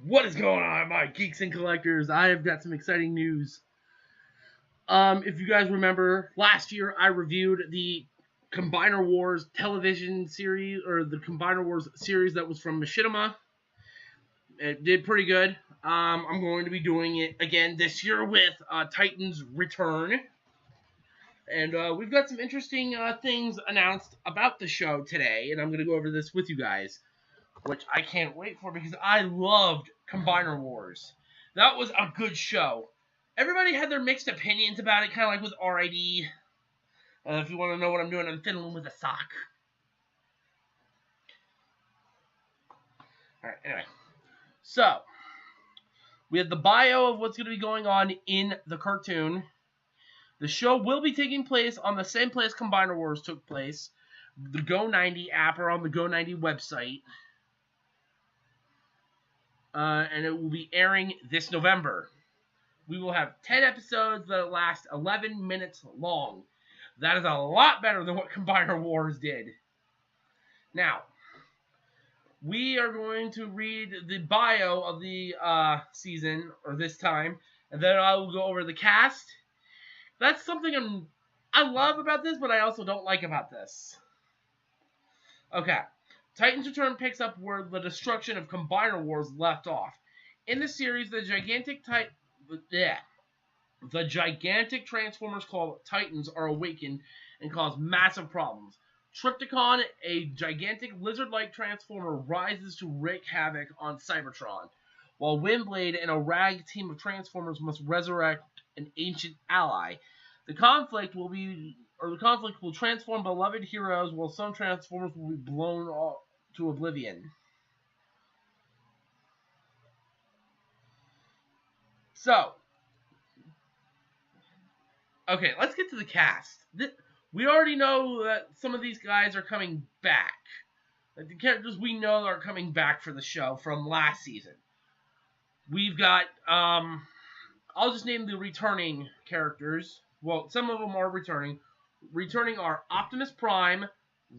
What is going on, my geeks and collectors? I have got some exciting news. If you guys remember, last year I reviewed the Combiner Wars television series, or the Combiner Wars series that was from Machinima. It did pretty good. I'm going to be doing it again this year with Titans Return. And we've got some interesting things announced about the show today, and I'm going to go over this with you guys, which I can't wait for because I loved Combiner Wars. That was a good show. Everybody had their mixed opinions about it, kind of like with RID. If you want to know what I'm doing, I'm fiddling with a sock. Alright, anyway. So, we have the bio of what's going to be going on in the cartoon. The show will be taking place on the same place Combiner Wars took place, the Go90 app or on the Go90 website. And it will be airing this November. We will have 10 episodes that last 11 minutes long. That is a lot better than what Combiner Wars did. Now, we are going to read the bio of the season, or this time, and then I will go over the cast. That's something I love about this, but I also don't like about this. Okay. Titans Return picks up where the destruction of Combiner Wars left off. In the series, the gigantic Transformers called Titans are awakened and cause massive problems. Trypticon, a gigantic lizard-like transformer, rises to wreak havoc on Cybertron, while Windblade and a rag team of Transformers must resurrect an ancient ally. The conflict will transform beloved heroes, while some Transformers will be blown to oblivion. So, okay, let's get to the cast. We already know that some of these guys are coming back. The characters we know are coming back for the show from last season. We've got, I'll just name the returning characters. Well, some of them are returning. Returning are Optimus Prime,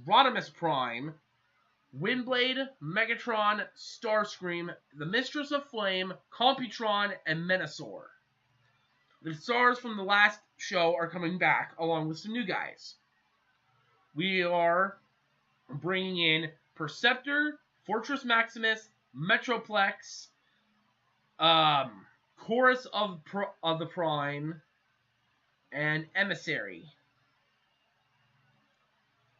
Rodimus Prime, Windblade, Megatron, Starscream, the Mistress of Flame, Computron, and Menasor. The stars from the last show are coming back, along with some new guys. We are bringing in Perceptor, Fortress Maximus, Metroplex, Chorus of the Prime, and Emissary.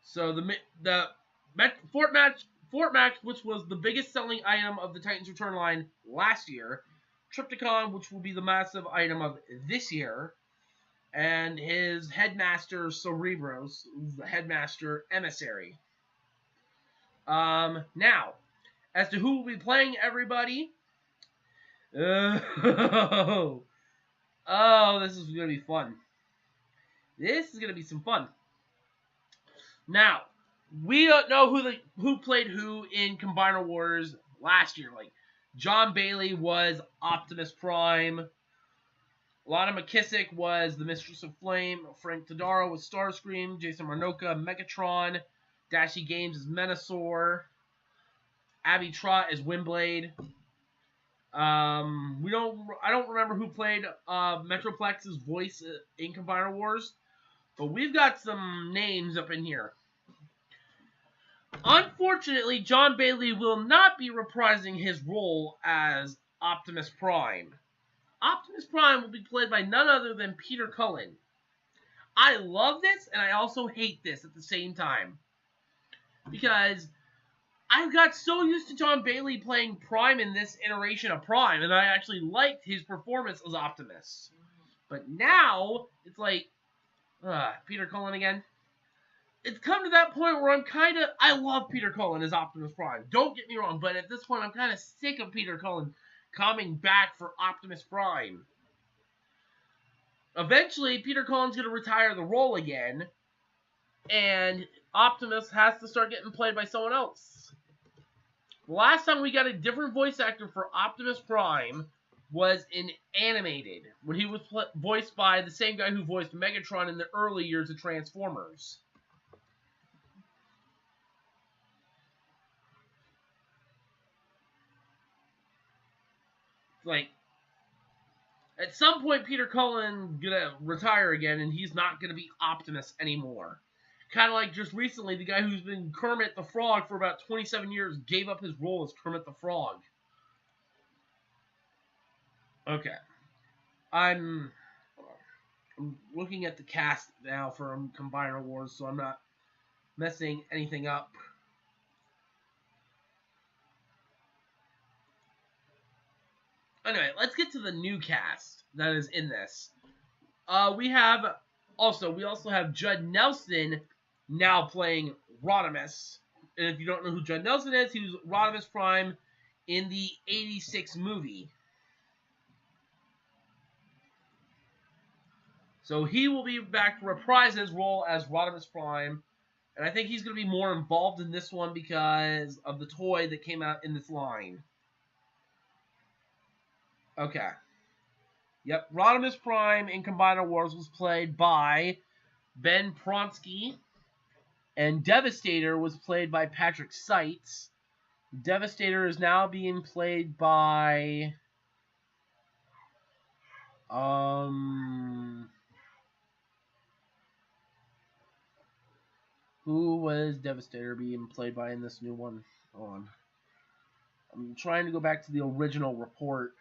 So the Fort Max, which was the biggest selling item of the Titans Return line last year, Trypticon, which will be the massive item of this year, and his headmaster Cerebros, the headmaster Emissary. Now, as to who will be playing everybody, oh, this is going to be fun. This is going to be some fun. Now, we don't know who played who in Combiner Wars last year. Like, John Bailey was Optimus Prime. Lana McKissick was the Mistress of Flame. Frank Tadaro was Starscream. Jason Marnocha, Megatron. Dashi Games is Menasor. Abby Trott is Windblade. I don't remember who played Metroplex's voice in Combiner Wars, but we've got some names up in here. Unfortunately, John Bailey will not be reprising his role as Optimus Prime. Optimus Prime will be played by none other than Peter Cullen. I love this, and I also hate this at the same time. Because I've got so used to John Bailey playing Prime in this iteration of Prime, and I actually liked his performance as Optimus. But now, it's like, Peter Cullen again? It's come to that point where I love Peter Cullen as Optimus Prime. Don't get me wrong, but at this point I'm kind of sick of Peter Cullen coming back for Optimus Prime. Eventually, Peter Cullen's going to retire the role again, and Optimus has to start getting played by someone else. The last time we got a different voice actor for Optimus Prime was in Animated, when he was voiced by the same guy who voiced Megatron in the early years of Transformers. like, at some point, Peter Cullen gonna retire again, and he's not gonna be Optimus anymore. Kind of like just recently, the guy who's been Kermit the Frog for about 27 years gave up his role as Kermit the Frog. Okay. I'm looking at the cast now for Combiner Wars, so I'm not messing anything up. Anyway, let's get to the new cast that is in this. We also have Judd Nelson now playing Rodimus. And if you don't know who Judd Nelson is, he was Rodimus Prime in the 86 movie. So he will be back to reprise his role as Rodimus Prime. And I think he's going to be more involved in this one because of the toy that came out in this line. Okay. Yep, Rodimus Prime in Combiner Wars was played by Ben Pronsky. And Devastator was played by Patrick Seitz. Devastator is now being played by... Who was Devastator being played by in this new one? Hold on. I'm trying to go back to the original report.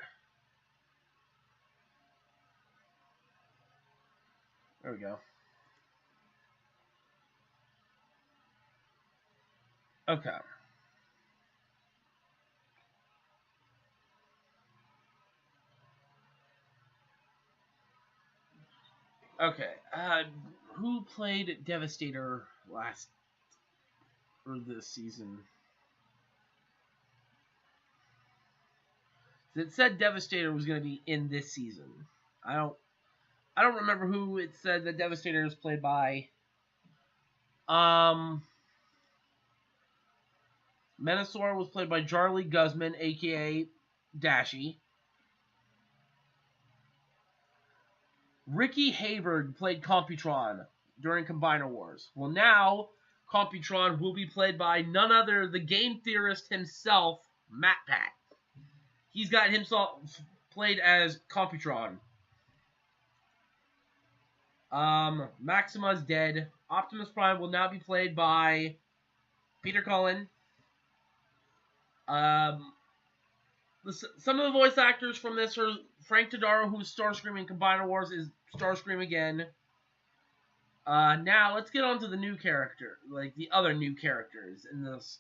There we go. Okay. Okay. Who played Devastator this season? It said Devastator was going to be in this season. I don't remember who it said that Devastator is played by. Menasor was played by Charlie Guzman, a.k.a. Dashie. Ricky Hayward played Computron during Combiner Wars. Well, now Computron will be played by none other the game theorist himself, MatPat. He's got himself played as Computron. Maxima's dead. Optimus Prime will now be played by Peter Cullen. Some of the voice actors from this are Frank Tadaro, who's Starscream in Combiner Wars, is Starscream again. Now, let's get on to the new character, like the other new characters in this.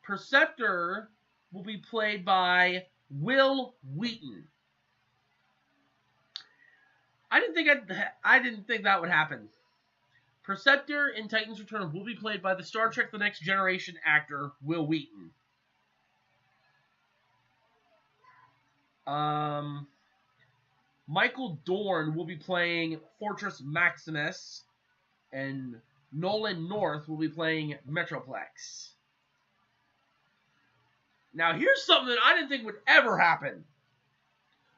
Perceptor will be played by Wil Wheaton. I didn't think that would happen. Perceptor in Titans Return will be played by the Star Trek The Next Generation actor, Wil Wheaton. Michael Dorn will be playing Fortress Maximus, and Nolan North will be playing Metroplex. Now, here's something that I didn't think would ever happen.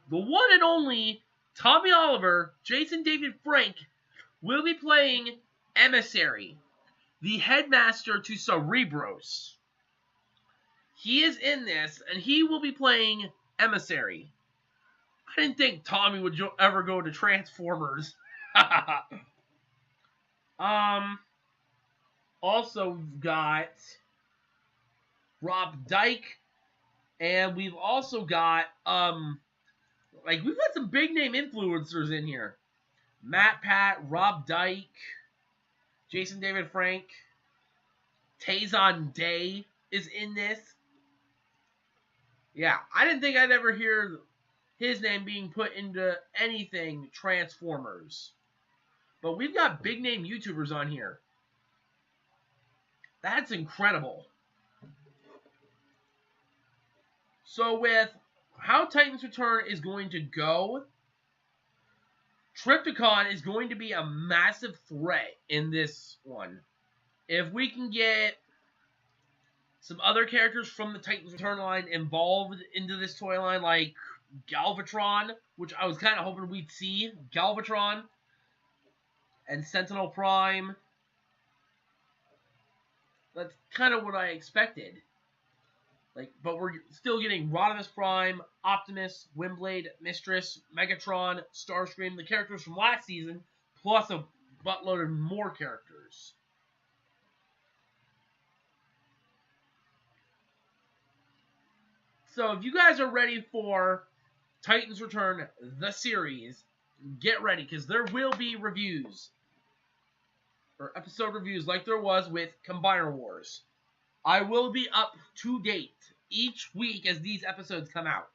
The one and only Tommy Oliver, Jason David Frank, will be playing Emissary, the headmaster to Cerebros. He is in this, and he will be playing Emissary. I didn't think Tommy would ever go to Transformers. Also we've got Rob Dyke, and we've also got we've got some big name influencers in here. MatPat, Rob Dyke, Jason David Frank, Tazon Day is in this. Yeah, I didn't think I'd ever hear his name being put into anything Transformers. But we've got big name YouTubers on here. That's incredible. So with how Titans Return is going to go, Trypticon is going to be a massive threat in this one. If we can get some other characters from the Titans Return line involved into this toy line, like Galvatron, which I was kind of hoping we'd see, Galvatron, and Sentinel Prime. That's kind of what I expected. But we're still getting Rodimus Prime, Optimus, Windblade, Mistress, Megatron, Starscream, the characters from last season, plus a buttload of more characters. So if you guys are ready for Titans Return, the series, get ready, because there will be reviews. Or episode reviews like there was with Combiner Wars. I will be up to date each week as these episodes come out.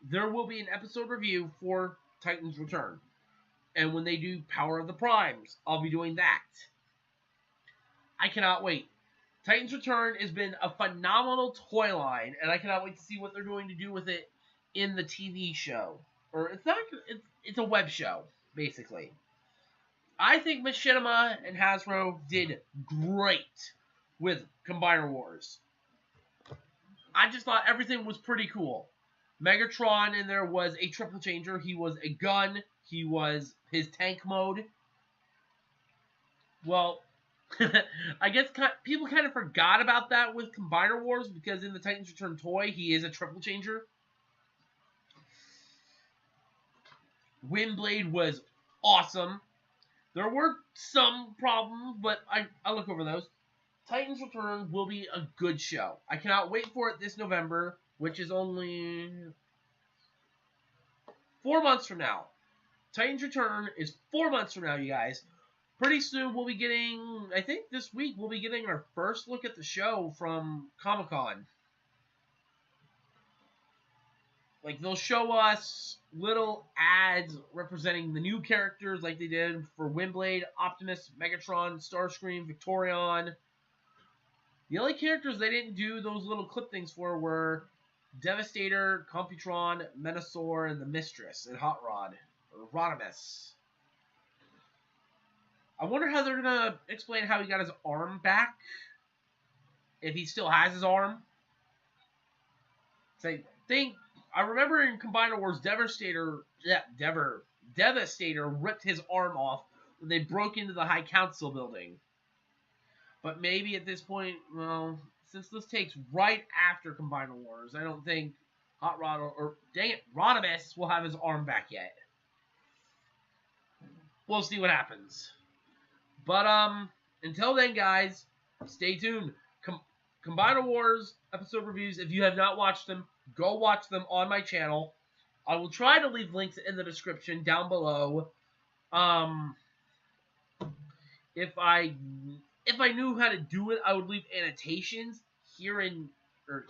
There will be an episode review for Titans Return. And when they do Power of the Primes, I'll be doing that. I cannot wait. Titans Return has been a phenomenal toy line, and I cannot wait to see what they're going to do with it in the TV show. Or it's a web show, basically. I think Machinima and Hasbro did great with Combiner Wars. I just thought everything was pretty cool. Megatron in there was a triple changer. He was a gun. He was his tank mode. Well, I guess people kind of forgot about that with Combiner Wars, because in the Titans Return toy, he is a triple changer. Windblade was awesome. There were some problems, but I look over those. Titans Return will be a good show. I cannot wait for it this November, which is only 4 months from now. Titans Return is 4 months from now, you guys. Pretty soon we'll be getting, I think this week, we'll be getting our first look at the show from Comic-Con. Like, they'll show us little ads representing the new characters like they did for Windblade, Optimus, Megatron, Starscream, Victorion. The only characters they didn't do those little clip things for were Devastator, Computron, Menasor, and the Mistress, and Hot Rod, or Rodimus. I wonder how they're going to explain how he got his arm back, if he still has his arm. So I remember in Combiner Wars, Devastator ripped his arm off when they broke into the High Council building. But maybe at this point, well, since this takes right after Combiner Wars, I don't think Hot Rod or dang it, Rodimus will have his arm back yet. We'll see what happens. But until then, guys, stay tuned. Combiner Wars episode reviews, if you have not watched them, go watch them on my channel. I will try to leave links in the description down below. If I knew how to do it, I would leave annotations here and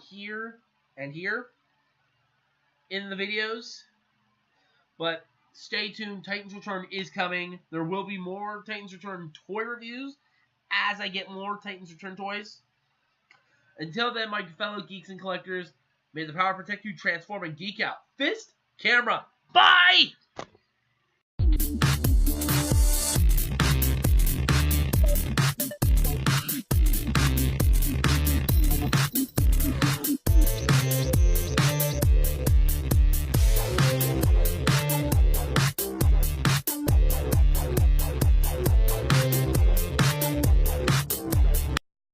here in the videos. But stay tuned. Titans Return is coming. There will be more Titans Return toy reviews as I get more Titans Return toys. Until then, my fellow geeks and collectors, may the power protect you, transform, and geek out. Fist, camera, bye!